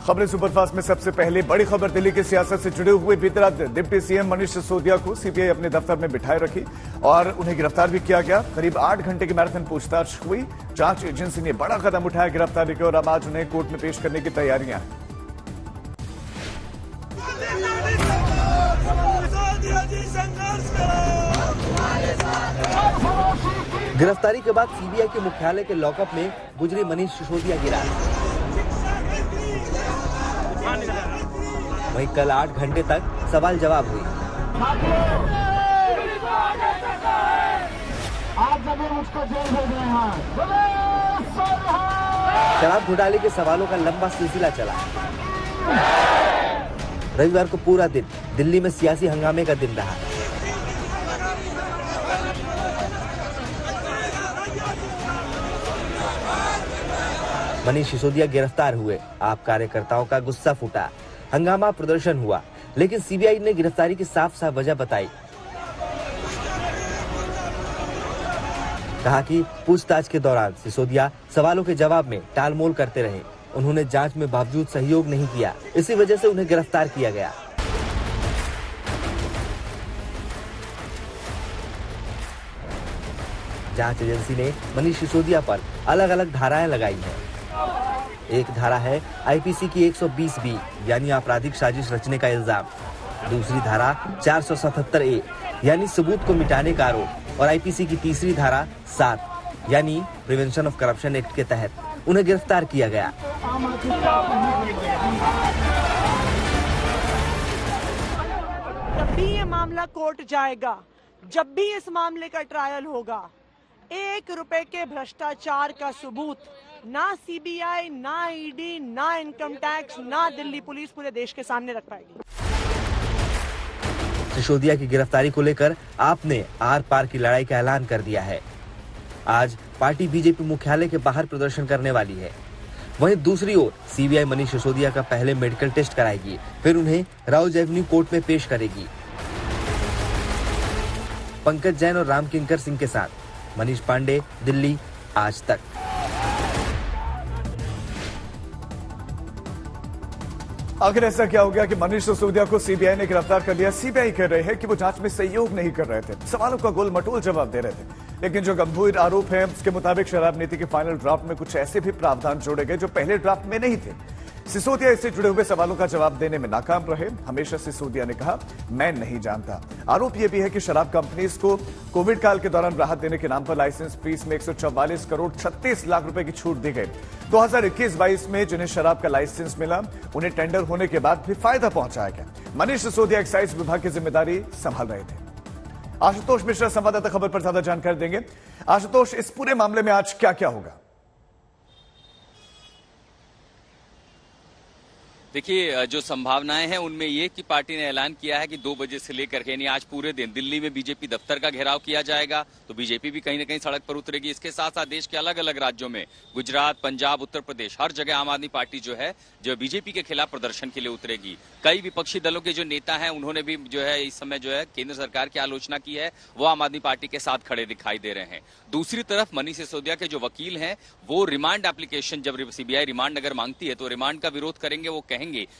खबरें सुपरफास्ट में सबसे पहले बड़ी खबर दिल्ली की सियासत से जुड़े हुए बीती रात डिप्टी सीएम मनीष सिसोदिया को सीबीआई अपने दफ्तर में बिठाए रखी और उन्हें गिरफ्तार भी किया गया। करीब 8 घंटे की मैराथन पूछताछ हुई। जांच एजेंसी ने बड़ा कदम उठाया गिरफ्तारी की और अब आज उन्हें कोर्ट में पेश करने की तैयारियां हैं। गिरफ्तारी के बाद सीबीआई के मुख्यालय के लॉकअप में गुजरी मनीष सिसोदिया की रात। वहीं कल 8 घंटे तक सवाल जवाब हुई। शराब घोटाले के सवालों का लंबा सिलसिला चला। रविवार को पूरा दिन दिल्ली में सियासी हंगामे का दिन रहा। मनीष सिसोदिया गिरफ्तार हुए। आप कार्यकर्ताओं का गुस्सा फूटा, हंगामा प्रदर्शन हुआ, लेकिन सीबीआई ने गिरफ्तारी की साफ साफ वजह बताई। कहा कि पूछताछ के दौरान सिसोदिया सवालों के जवाब में टालमोल करते रहे। उन्होंने जांच में बावजूद सहयोग नहीं किया, इसी वजह से उन्हें गिरफ्तार किया गया। जांच एजेंसी ने मनीष सिसोदिया पर अलग अलग धाराएं लगाई हैं। एक धारा है आईपीसी की 120 बी यानी आपराधिक साजिश रचने का इल्जाम। दूसरी धारा 477 ए यानी सबूत को मिटाने का आरोप और आईपीसी की तीसरी धारा 7 यानी प्रिवेंशन ऑफ करप्शन एक्ट के तहत उन्हें गिरफ्तार किया गया। जब भी ये मामला कोर्ट जाएगा, जब भी इस मामले का ट्रायल होगा, 1 रुपए के भ्रष्टाचार का सबूत ना सीबीआई, ना ईडी, ना इनकम टैक्स, ना दिल्ली पुलिस पूरे देश के सामने रख पाएगी। सिसोदिया की गिरफ्तारी को लेकर आपने आर पार की लड़ाई का ऐलान कर दिया है। आज पार्टी बीजेपी मुख्यालय के बाहर प्रदर्शन करने वाली है। वहीं दूसरी ओर सीबीआई मनीष सिसोदिया का पहले मेडिकल टेस्ट कराएगी, फिर उन्हें राउज एवेन्यू कोर्ट में पेश करेगी। पंकज जैन और राम किंकर सिंह के साथ मनीष पांडे, दिल्ली आज तक। आखिर ऐसा क्या हो गया कि मनीष सिसोदिया को सीबीआई ने गिरफ्तार कर लिया? सीबीआई कह रही है कि वो जांच में सहयोग नहीं कर रहे थे, सवालों का गोल मटोल जवाब दे रहे थे। लेकिन जो गंभीर आरोप है उसके मुताबिक शराब नीति के फाइनल ड्राफ्ट में कुछ ऐसे भी प्रावधान जोड़े गए जो पहले ड्राफ्ट में नहीं थे। सिसोदिया इससे जुड़े हुए सवालों का जवाब देने में नाकाम रहे। हमेशा सिसोदिया ने कहा, मैं नहीं जानता। आरोप यह भी है कि शराब कंपनीज को कोविड काल के दौरान राहत देने के नाम पर लाइसेंस फीस में 144 करोड़ 36 लाख रुपए की छूट दी गई। 2021-22 में जिन्हें शराब का लाइसेंस मिला, उन्हें टेंडर होने के बाद भी फायदा पहुंचाया गया। मनीष सिसोदिया एक्साइज विभाग की जिम्मेदारी संभाल रहे थे। आशुतोष मिश्रा संवाददाता खबर पर ज्यादा जानकारी देंगे। आशुतोष, इस पूरे मामले में आज क्या क्या होगा? देखिए, जो संभावनाएं हैं उनमें ये कि पार्टी ने ऐलान किया है कि 2 बजे से लेकर के यानी आज पूरे दिन दिल्ली में बीजेपी दफ्तर का घेराव किया जाएगा, तो बीजेपी भी कहीं ना कहीं सड़क पर उतरेगी। इसके साथ साथ देश के अलग अलग राज्यों में, गुजरात, पंजाब, उत्तर प्रदेश, हर जगह आम आदमी पार्टी जो है जो बीजेपी के खिलाफ प्रदर्शन के लिए उतरेगी। कई विपक्षी दलों के जो नेता हैं उन्होंने भी जो है इस समय जो है केंद्र सरकार की आलोचना की है, वो आम आदमी पार्टी के साथ खड़े दिखाई दे रहे हैं। दूसरी तरफ मनीष सिसोदिया के जो वकील हैं वो रिमांड एप्लीकेशन, जब सीबीआई रिमांड अगर मांगती है तो रिमांड का विरोध करेंगे। वो कहेंगे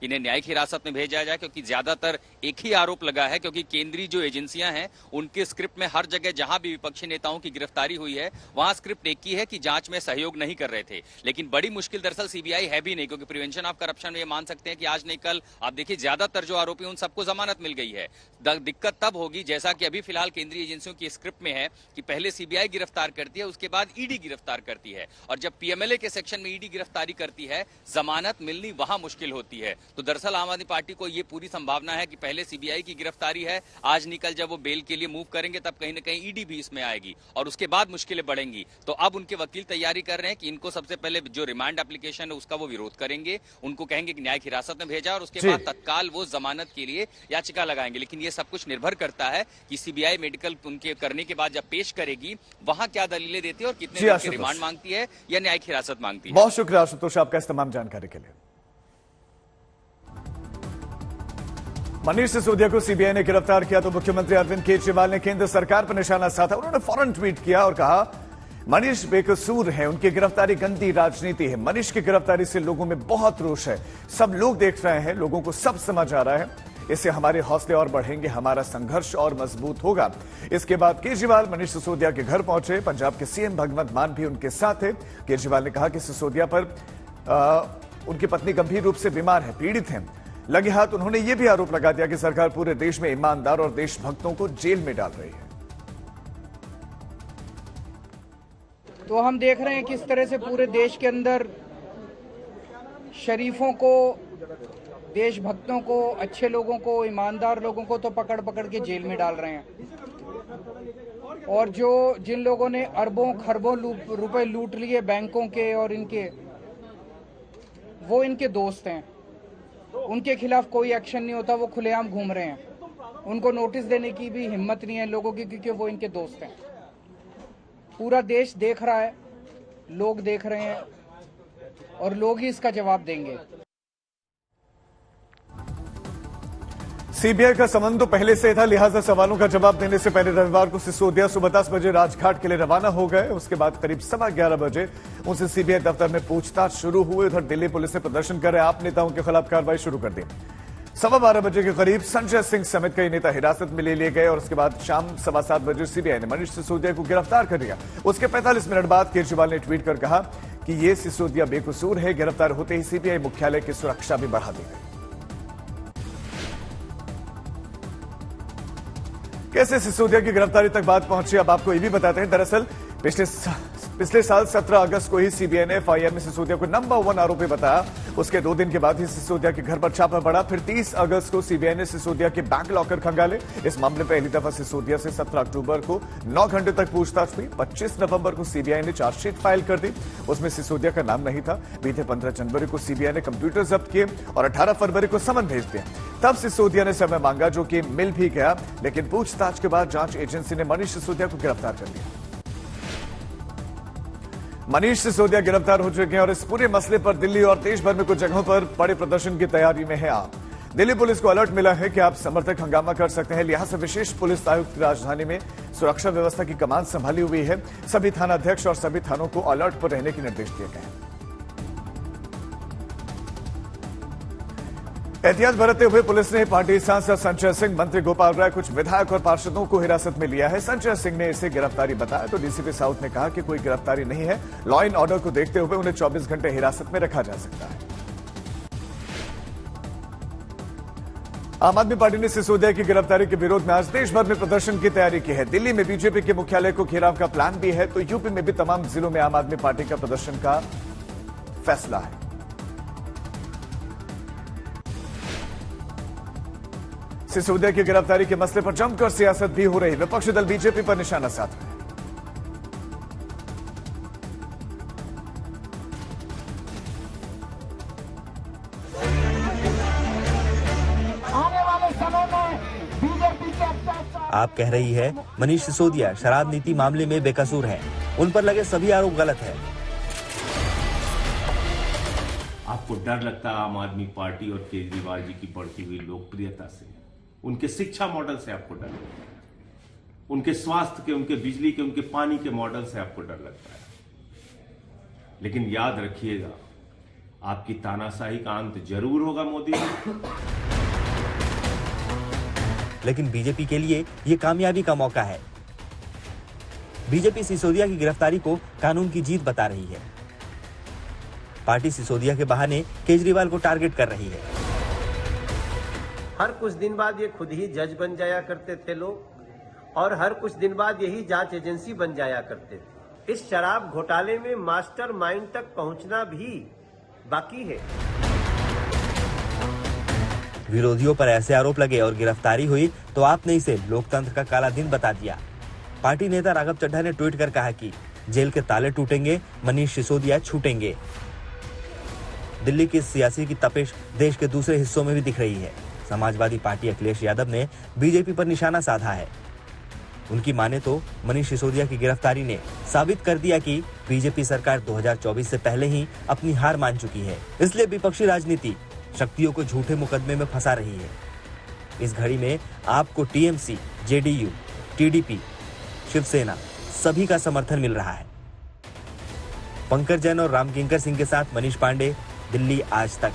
इन्हें न्यायिक हिरासत में भेजा जाए, क्योंकि ज्यादातर एक ही आरोप लगा है, क्योंकि केंद्रीय जो एजेंसियां हैं उनके स्क्रिप्ट में हर जगह जहां भी विपक्षी नेताओं की गिरफ्तारी हुई है वहां स्क्रिप्ट एक ही है कि जांच में सहयोग नहीं कर रहे थे। लेकिन बड़ी मुश्किल दरअसल सीबीआई है भी नहीं, क्योंकि प्रिवेंशन ऑफ करप्शन में ये मान सकते हैं कि आज नहीं कल आप देखिए ज्यादातर जो आरोपी उन सबको जमानत मिल गई है। दिक्कत तब होगी, जैसा कि अभी फिलहाल केंद्रीय एजेंसियों की स्क्रिप्ट में है कि पहले सीबीआई गिरफ्तार करती है, उसके बाद ईडी गिरफ्तार करती है, और जब पीएमएलए के सेक्शन में ईडी गिरफ्तारी करती है, जमानत मिलनी वहां मुश्किल होती है। तो दरअसल आम आदमी पार्टी को ये पूरी संभावना है कि पहले सीबीआई की गिरफ्तारी है, आज निकल जब वो बेल के लिए मूव करेंगे तब कहीं ना कहीं ईडी भी इसमें आएगी और उसके बाद मुश्किलें बढ़ेंगी। तो अब उनके वकील तैयारी कर रहे हैं कि इनको सबसे पहले जो रिमांड एप्लीकेशन है उसका वो विरोध करेंगे, उनको कहेंगे कि न्यायिक हिरासत में भेजा और उसके बाद तत्काल वो जमानत के लिए याचिका लगाएंगे। लेकिन ये सब कुछ निर्भर करता है कि सीबीआई मेडिकल उनके करने के बाद जब पेश करेगी वहां क्या दलीलें देती है और कितने दिन की रिमांड मांगती है या न्यायिक हिरासत मांगती है। बहुत शुक्रिया आशुतोष आपका इस तमाम जानकारी के लिए। मनीष सिसोदिया को सीबीआई ने गिरफ्तार किया तो मुख्यमंत्री अरविंद केजरीवाल ने केंद्र सरकार पर निशाना साधा। उन्होंने फौरन ट्वीट किया और कहा, मनीष बेकसूर है, उनकी गिरफ्तारी गंदी राजनीति है। मनीष की गिरफ्तारी से लोगों में बहुत रोष है। सब लोग देख रहे हैं, लोगों को सब समझ आ रहा है। इससे हमारे हौसले और बढ़ेंगे, हमारा संघर्ष और मजबूत होगा। इसके बाद केजरीवाल मनीष सिसोदिया के घर पहुंचे। पंजाब के सीएम भगवंत मान भी उनके साथ थे। केजरीवाल ने कहा कि सिसोदिया पर उनकी पत्नी गंभीर रूप से बीमार है, पीड़ित हैं। लगे हाथ उन्होंने यह भी आरोप लगा दिया कि सरकार पूरे देश में ईमानदार और देशभक्तों को जेल में डाल रही है। तो हम देख रहे हैं किस तरह से पूरे देश के अंदर शरीफों को, देशभक्तों को, अच्छे लोगों को, ईमानदार लोगों को तो पकड़ पकड़ के जेल में डाल रहे हैं। और जिन लोगों ने अरबों खरबों रुपए लूट लिए बैंकों के और इनके, वो इनके दोस्त हैं। उनके खिलाफ कोई एक्शन नहीं होता, वो खुलेआम घूम रहे हैं। उनको नोटिस देने की भी हिम्मत नहीं है लोगों की, क्योंकि वो इनके दोस्त हैं। पूरा देश देख रहा है, लोग देख रहे हैं और लोग ही इसका जवाब देंगे। सीबीआई का संबंध तो पहले से था, लिहाजा सवालों का जवाब देने से पहले रविवार को सिसोदिया सुबह 10 बजे राजघाट के लिए रवाना हो गए। उसके बाद करीब 11:15 बजे उनसे सीबीआई दफ्तर में पूछताछ शुरू हुई। उधर दिल्ली पुलिस ने प्रदर्शन कर रहे आप नेताओं के खिलाफ कार्रवाई शुरू कर दी। 12:15 बजे के करीब संजय सिंह समेत कई नेता हिरासत में ले लिए गए और उसके बाद शाम 7:15 बजे सीबीआई ने मनीष सिसोदिया को गिरफ्तार कर लिया। उसके 45 मिनट बाद केजरीवाल ने ट्वीट कर कहा कि ये सिसोदिया बेकसूर है। गिरफ्तार होते ही सीबीआई मुख्यालय की सुरक्षा भी बढ़ा दी गई। कैसे सिसोदिया की गिरफ्तारी तक बात पहुंची, अब आपको ये भी बताते हैं। दरअसल पिछले साल 17 अगस्त को ही सीबीआई ने एफआईआर में सिसोदिया को नंबर 1 आरोपी बताया। उसके 2 दिन के बाद ही सिसोदिया के घर पर छापा पड़ा। फिर 30 अगस्त को सीबीआई ने सिसोदिया के बैंक लॉकर खंगाले। इस मामले में पहली दफा सिसोदिया से 17 अक्टूबर को 9 घंटे तक पूछताछ हुई। 25 नवंबर को सीबीआई ने चार्जशीट फाइल कर दी। उसमें सिसोदिया का नाम नहीं था। बीते 15 जनवरी को सीबीआई ने कंप्यूटर जब्त किए और 18 फरवरी को समन भेज दिया। तब सिसोदिया ने समय मांगा, जो कि मिल भी गया, लेकिन पूछताछ के बाद जांच एजेंसी ने मनीष सिसोदिया को गिरफ्तार कर लिया। मनीष सिसोदिया गिरफ्तार हो चुके हैं और इस पूरे मसले पर दिल्ली और देश भर में कुछ जगहों पर बड़े प्रदर्शन की तैयारी में है आप। दिल्ली पुलिस को अलर्ट मिला है कि आप समर्थक हंगामा कर सकते हैं। लिहाजा विशेष पुलिस आयुक्त राजधानी में सुरक्षा व्यवस्था की कमान संभाली हुई है। सभी थानाध्यक्ष और सभी थानों को अलर्ट पर रहने के निर्देश दिए गए हैं। एहतियात बरतते हुए पुलिस ने पार्टी सांसद संजय सिंह, मंत्री गोपाल राय, कुछ विधायक और पार्षदों को हिरासत में लिया है। संजय सिंह ने इसे गिरफ्तारी बताया तो डीसीपी साउथ ने कहा कि कोई गिरफ्तारी नहीं है। लॉ एंड ऑर्डर को देखते हुए उन्हें 24 घंटे हिरासत में रखा जा सकता है। आम आदमी पार्टी ने सिसोदिया की गिरफ्तारी के विरोध में आज देश भर में प्रदर्शन की तैयारी की है। दिल्ली में बीजेपी के मुख्यालय को घेराव का प्लान भी है, तो यूपी में भी तमाम जिलों में आम आदमी पार्टी का प्रदर्शन का फैसला है। सिसोदिया की गिरफ्तारी के मसले पर जमकर सियासत भी हो रही। विपक्षी दल बीजेपी पर निशाना साध रहे हैं। आप कह रही है मनीष सिसोदिया शराब नीति मामले में बेकसूर हैं। उन पर लगे सभी आरोप गलत है। आपको डर लगता है आम आदमी पार्टी और केजरीवाल जी की बढ़ती हुई लोकप्रियता से, उनके शिक्षा मॉडल से आपको डर लगता है, उनके स्वास्थ्य के, उनके बिजली के, उनके पानी के मॉडल से आपको डर लगता है। लेकिन याद रखिएगा, आपकी तानाशाही का अंत जरूर होगा मोदी जी। लेकिन बीजेपी के लिए ये कामयाबी का मौका है। बीजेपी सिसोदिया की गिरफ्तारी को कानून की जीत बता रही है। पार्टी सिसोदिया के बहाने केजरीवाल को टारगेट कर रही है। हर कुछ दिन बाद ये खुद ही जज बन जाया करते थे लोग, और हर कुछ दिन बाद यही जांच एजेंसी बन जाया करते थे। इस शराब घोटाले में मास्टरमाइंड तक पहुंचना भी बाकी है। विरोधियों पर ऐसे आरोप लगे और गिरफ्तारी हुई तो आपने इसे लोकतंत्र का काला दिन बता दिया। पार्टी नेता राघव चड्ढा ने ट्वीट कर कहा कि जेल के ताले टूटेंगे, मनीष सिसोदिया छूटेंगे। दिल्ली की सियासी की तपिश देश के दूसरे हिस्सों में भी दिख रही है। समाजवादी पार्टी अखिलेश यादव ने बीजेपी पर निशाना साधा है। उनकी माने तो मनीष सिसोदिया की गिरफ्तारी ने साबित कर दिया कि बीजेपी सरकार 2024 से पहले ही अपनी हार मान चुकी है। इसलिए विपक्षी राजनीति शक्तियों को झूठे मुकदमे में फंसा रही है। इस घड़ी में आपको टीएमसी, जेडीयू, टीडीपी, शिवसेना सभी का समर्थन मिल रहा है। पंकज जैन और रामकिंकर सिंह के साथ मनीष पांडे, दिल्ली आज तक।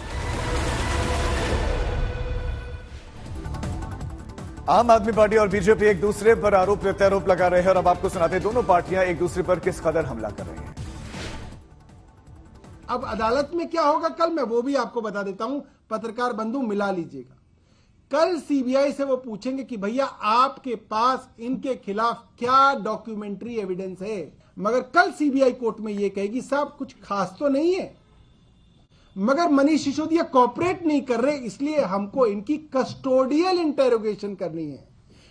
आम आदमी पार्टी और बीजेपी एक दूसरे पर आरोप प्रत्यारोप लगा रहे हैं और अब आपको सुनाते हैं दोनों पार्टियां एक दूसरे पर किस कदर हमला कर रही हैं। अब अदालत में क्या होगा कल, मैं वो भी आपको बता देता हूं। पत्रकार बंधु मिला लीजिएगा, कल सीबीआई से वो पूछेंगे कि भैया आपके पास इनके खिलाफ क्या डॉक्यूमेंट्री एविडेंस है, मगर कल सीबीआई कोर्ट में ये कहेगी साहब कुछ खास तो नहीं है, मगर मनीष सिसोदिया कॉपरेट नहीं कर रहे, इसलिए हमको इनकी कस्टोडियल इंटेरोगेशन करनी है,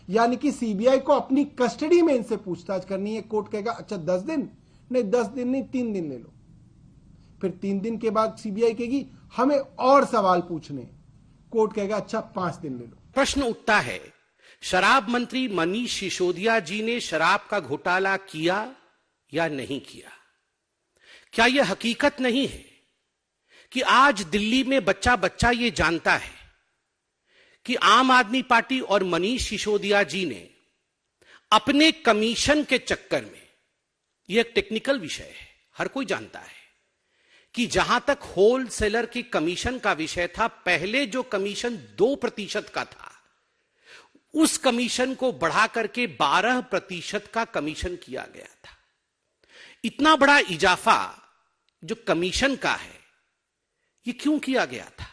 यानी कि सीबीआई को अपनी कस्टडी में इनसे पूछताछ करनी है। कोर्ट कहेगा अच्छा 10 दिन नहीं, 10 दिन नहीं 3 दिन ले लो। फिर 3 दिन के बाद सीबीआई कहेगी हमें और सवाल पूछने, कोर्ट कहेगा अच्छा 5 दिन ले लो। प्रश्न उठता है, शराब मंत्री मनीष सिसोदिया जी ने शराब का घोटाला किया या नहीं किया? क्या यह हकीकत नहीं है कि आज दिल्ली में बच्चा बच्चा ये जानता है कि आम आदमी पार्टी और मनीष सिसोदिया जी ने अपने कमीशन के चक्कर में, यह एक टेक्निकल विषय है, हर कोई जानता है कि जहां तक होलसेलर की कमीशन का विषय था, पहले जो कमीशन 2% का था, उस कमीशन को बढ़ा करके 12% का कमीशन किया गया था। इतना बड़ा इजाफा जो कमीशन का है, ये क्यों किया गया था?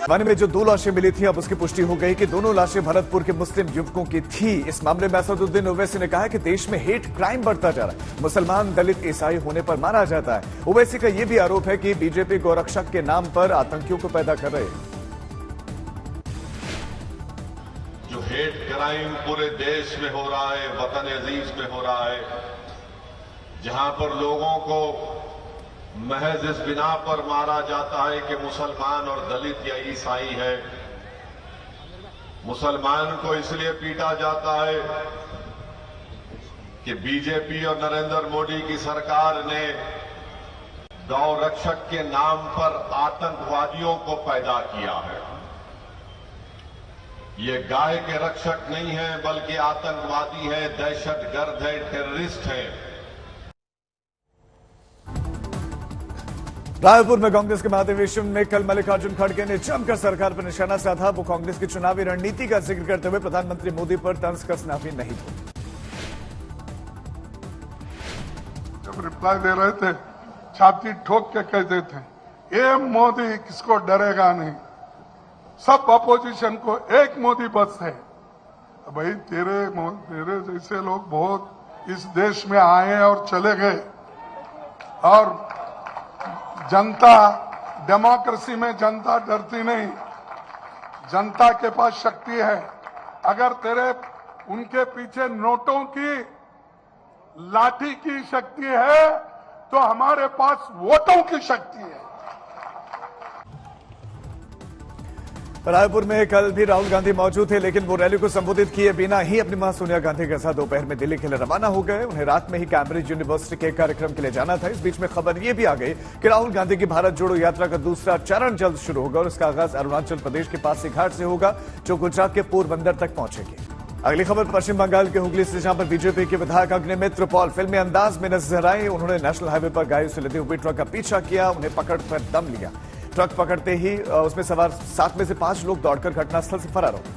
वन में जो 2 लाशें मिली थी, अब उसकी पुष्टि हो गई कि दोनों लाशें भरतपुर के मुस्लिम युवकों की थी। इस मामले में असदुद्दीन ओवैसी ने कहा कि देश में हेट क्राइम बढ़ता जा रहा है, मुसलमान दलित ईसाई होने पर मारा जाता है। ओवैसी का यह भी आरोप है कि बीजेपी गौरक्षक के नाम पर आतंकियों को पैदा कर रहे हैं। जो हेट क्राइम पूरे देश में हो रहा है, वतन अजीज में हो रहा है, जहां पर लोगों को महज इस बिना पर मारा जाता है कि मुसलमान और दलित या ईसाई है। मुसलमान को इसलिए पीटा जाता है कि बीजेपी और नरेंद्र मोदी की सरकार ने गौ रक्षक के नाम पर आतंकवादियों को पैदा किया है। ये गाय के रक्षक नहीं है, बल्कि आतंकवादी है, दहशतगर्द है, टेररिस्ट है। रायपुर में कांग्रेस के महाधिवेशन में कल मल्लिकार्जुन खड़गे ने जमकर सरकार पर निशाना साधा। वो कांग्रेस की चुनावी रणनीति का जिक्र करते हुए प्रधानमंत्री मोदी पर तंज कसना भी नहीं भूले। जब रिप्लाई दे रहे थे, छाती ठोक के कहते थे ये मोदी किसको डरेगा नहीं, सब अपोजिशन को एक मोदी बस है। भाई तेरे जैसे लोग बहुत इस देश में आए और चले गए, और जनता, डेमोक्रेसी में जनता डरती नहीं, जनता के पास शक्ति है। अगर तेरे उनके पीछे नोटों की लाठी की शक्ति है, तो हमारे पास वोटों की शक्ति है। रायपुर में कल भी राहुल गांधी मौजूद थे, लेकिन वो रैली को संबोधित किए बिना ही अपनी मां सोनिया गांधी के साथ दोपहर में दिल्ली के लिए रवाना हो गए। उन्हें रात में ही कैम्ब्रिज यूनिवर्सिटी के कार्यक्रम के लिए जाना था। इस बीच में खबर यह भी आ गई कि राहुल गांधी की भारत जोड़ो यात्रा का दूसरा चरण जल्द शुरू होगा और इसका आगाज अरुणाचल प्रदेश के पासीघाट से होगा, जो गुजरात के पोरबंदर तक पहुंचेगी। अगली खबर पश्चिम बंगाल के हुगली से, जहां पर बीजेपी के विधायक अग्निमित्र पॉल फिल्मी अंदाज में नजर आए। उन्होंने नेशनल हाईवे पर गायों से लदे हुए ट्रक का पीछा किया, उन्हें पकड़कर दम लिया। ट्रक पकड़ते ही उसमें सवार 7 में से 5 लोग दौड़कर घटनास्थल से फरार हो गए।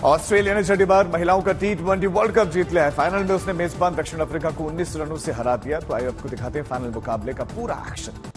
ऑस्ट्रेलिया ने छठी बार महिलाओं का T20 वर्ल्ड कप जीत लिया है। फाइनल में उसने मेजबान दक्षिण अफ्रीका को 19 रनों से हरा दिया। तो आइए आपको दिखाते हैं फाइनल मुकाबले का पूरा एक्शन।